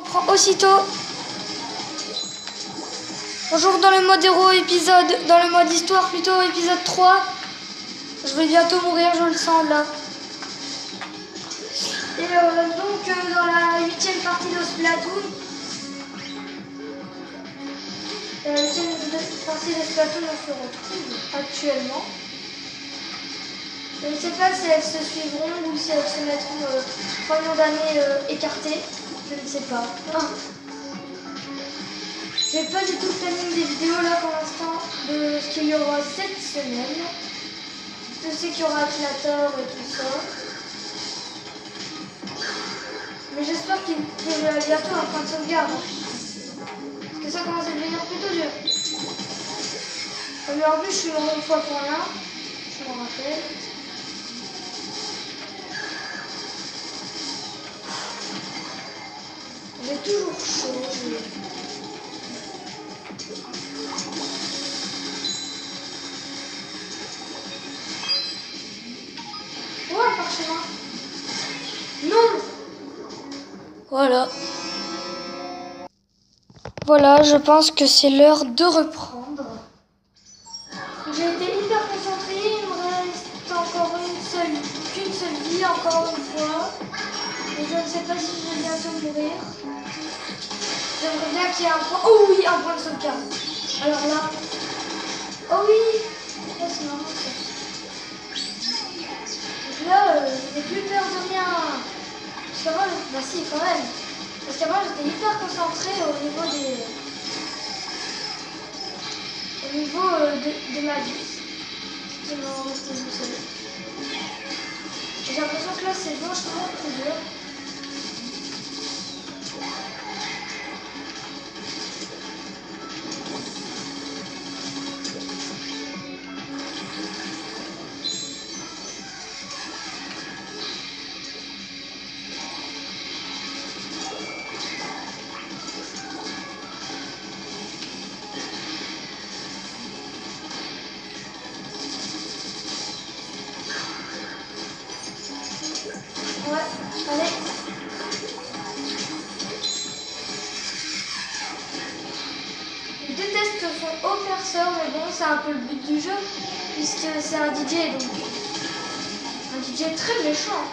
prend aussitôt. Bonjour dans le mode héros épisode, dans le mode histoire plutôt épisode 3. Je vais bientôt mourir, je le sens là. Et donc dans la 8e partie de Splatoon. La 8e partie de Splatoon on se retrouve actuellement. Je ne sais pas si elles se suivront ou si elles se mettront 3 millions d'années écartées. Je ne sais pas. J'ai pas du tout le planning des vidéos là pour l'instant de ce qu'il y aura cette semaine. Je sais qu'il y aura Atlator et tout ça. Mais j'espère qu'il y aura bientôt un point de sauvegarde. Parce que ça commence à devenir plutôt dur. Comme en plus je suis mort une fois pour rien. Je m'en rappelle. J'ai toujours chaud. Ouais, par chez moi. Non. Voilà. Voilà, je pense que c'est l'heure de reprendre. J'ai été hyper concentrée, il me reste encore qu'une seule vie, encore une fois. Et je ne sais pas si je vais bientôt mourir. J'aimerais bien qu'il y ait un point. Oh oui, un point de sauvegarde. Alors là. Oh oui. Oh, c'est marrant ça. Donc là, je n'ai plus peur de rien. Parce qu'avant, bah si, quand même. Parce qu'avant, j'étais hyper concentrée au niveau de ma vie. Je m'en restais une seule. J'ai l'impression que là, c'est vachement plus dur. Ouais, allez. Je déteste son haut perceur, mais bon, c'est un peu le but du jeu, puisque c'est un DJ, donc un DJ très méchant.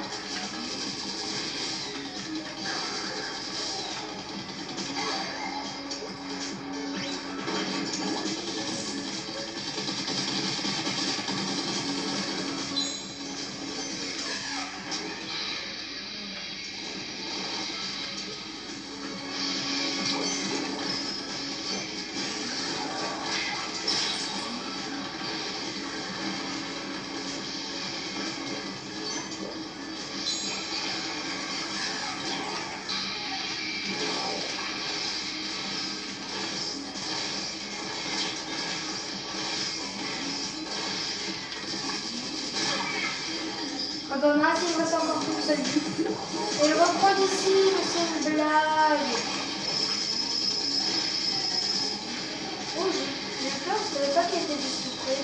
Ah bah mince, il me reste encore qu'une seule vie. Et le reprendre ici, mais c'est une blague. Oh, j'ai peur, je savais pas qu'il était juste tout près.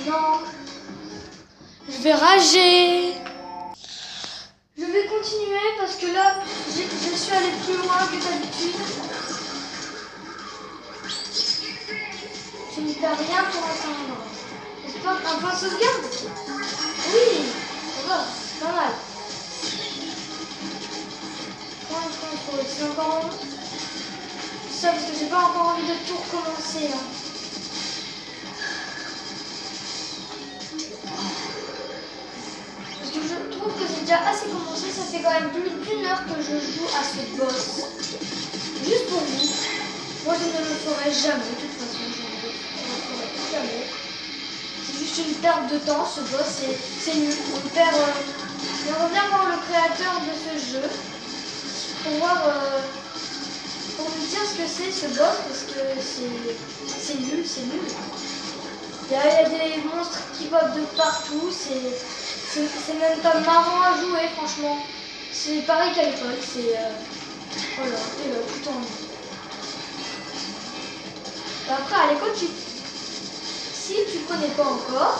Non, je vais rager. Je vais continuer parce que là, je suis allée plus loin que d'habitude. Je ne perds rien pour l'instant. N'est-ce pas un point de sauvegarde? Oui, ça va, pas mal. C'est encore ça parce que j'ai pas encore envie de tout recommencer là. Je trouve que c'est déjà assez commencé, ça fait quand même plus d'une heure que je joue à ce boss. Juste pour vous. Moi je ne le ferai jamais, de toute façon, je ne le ferai jamais. C'est juste une perte de temps, ce boss, c'est nul. On perd. J'aimerais bien voir le créateur de ce jeu pour voir, pour me dire ce que c'est ce boss, parce que c'est nul, c'est nul. Il y a des monstres qui popent de partout, c'est C'est même pas marrant à jouer, franchement. C'est pareil qu'à l'époque, c'est... voilà, et là, tout en ligne. Après, à l'école, si tu connais pas encore,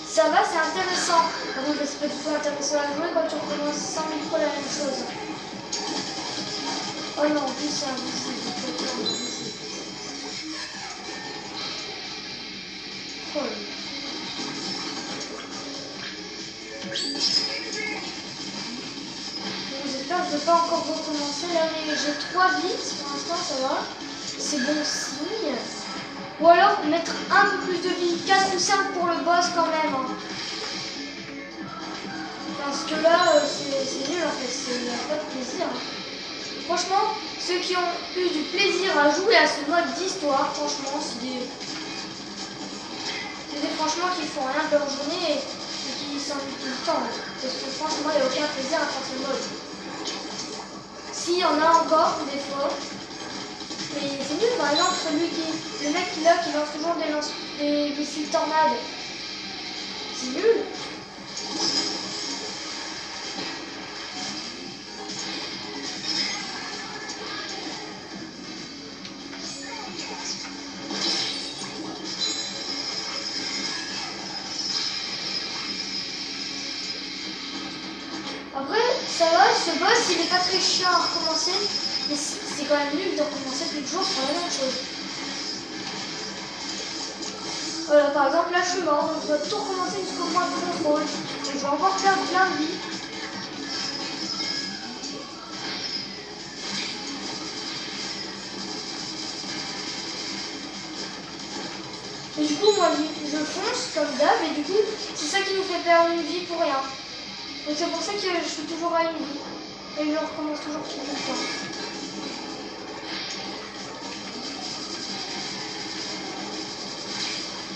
ça va, c'est intéressant. Par contre, c'est pas du tout intéressant à jouer quand tu recommences 100 000 fois la même chose. Oh non, en plus, c'est invisible. Oh là. J'espère que je ne vais pas encore recommencer là, mais j'ai 3 vies pour l'instant, ça va. C'est bon signe. Ou alors mettre un peu plus de vie, 4 ou 5 pour le boss quand même. Hein. Parce que là, c'est nul en fait, il n'y a pas de plaisir. Franchement, ceux qui ont eu du plaisir à jouer à ce mode d'histoire, franchement, c'est des franchement qui font rien de leur journée et qui s'ennuient tout le temps. Parce que franchement, il n'y a aucun plaisir à faire ce mode. S'il y en a encore, des fois. Mais c'est nul, par exemple, le mec qui lance toujours des missiles tornades. C'est nul. Après, ça va, ce boss, il est pas très chiant à recommencer, mais c'est quand même nul de recommencer tous les jours pour la même chose. Voilà, par exemple, là, je suis mort, donc je dois tout recommencer jusqu'au point de contrôle. Donc, je vais encore perdre plein de vie. Et du coup, moi, je fonce comme d'hab, et du coup, c'est ça qui nous fait perdre une vie pour rien. Donc c'est pour ça que je suis toujours à une vie. Et je recommence toujours tout le temps.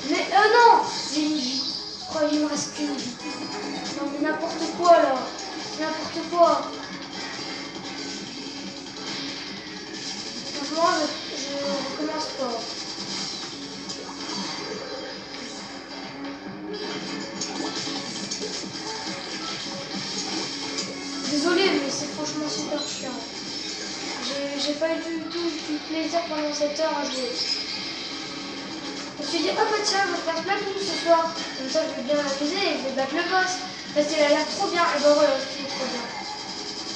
Mais non, j'ai une vie. Je crois qu'il me reste qu'une vie. Non mais n'importe quoi là. N'importe quoi. Franchement, je recommence pas. Désolée, mais c'est franchement super chiant. J'ai pas eu du tout du plaisir pendant cette heure à jouer. Je me suis dit, oh bah tiens, je vais faire Splatoon ce soir. Comme ça, je vais bien m'amuser et je vais battre le boss. Parce qu'il a l'air trop bien. Et ben voilà, ce qui est trop bien.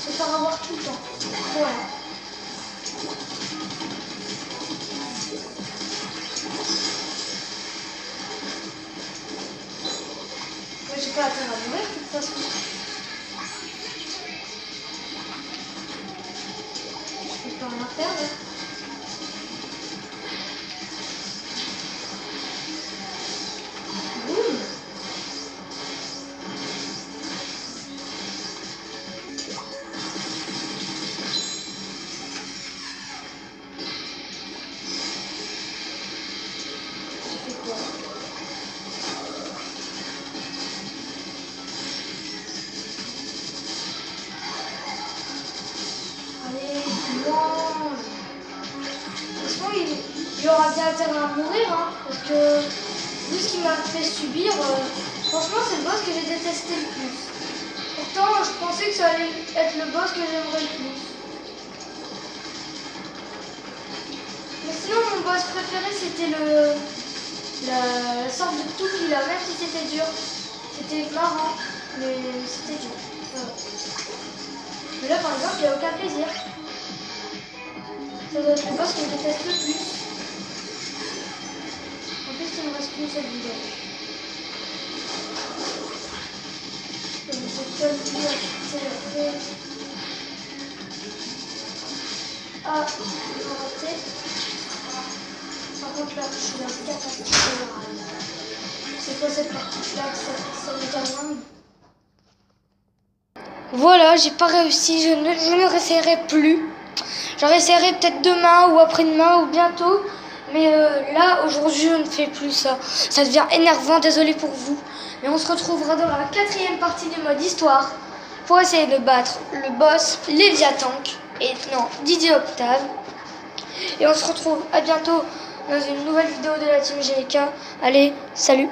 Se faire avoir tout le temps. Voilà. Moi, j'ai pas intérêt à mourir de toute façon. Je peux rien perdre. Il aura bien intérêt à mourir, hein, parce que vu ce qu'il m'a fait subir, franchement c'est le boss que j'ai détesté le plus. Pourtant je pensais que ça allait être le boss que j'aimerais le plus. Mais sinon mon boss préféré c'était la sorte de tout qu'il a, même si c'était dur. C'était marrant, mais c'était dur. Voilà. Mais là par exemple il n'y a aucun plaisir. Ça doit être le boss que je déteste le plus. En plus, il me reste qu'une seule vidéo. J'ai pas vu après. Ah, il m'a raté. Par contre, là, je suis dans 4 parties. C'est quoi cette partie-là? Ça me termine. Voilà, j'ai pas réussi. Je ne réessayerai plus. J'en réessayerai peut-être demain ou après-demain ou bientôt. Mais là, aujourd'hui, je ne fais plus ça. Ça devient énervant, désolé pour vous. Mais on se retrouvera dans la 4e partie du mode histoire pour essayer de battre le boss Léviathank et non, Didier Octave. Et on se retrouve à bientôt dans une nouvelle vidéo de la Team GK. Allez, salut!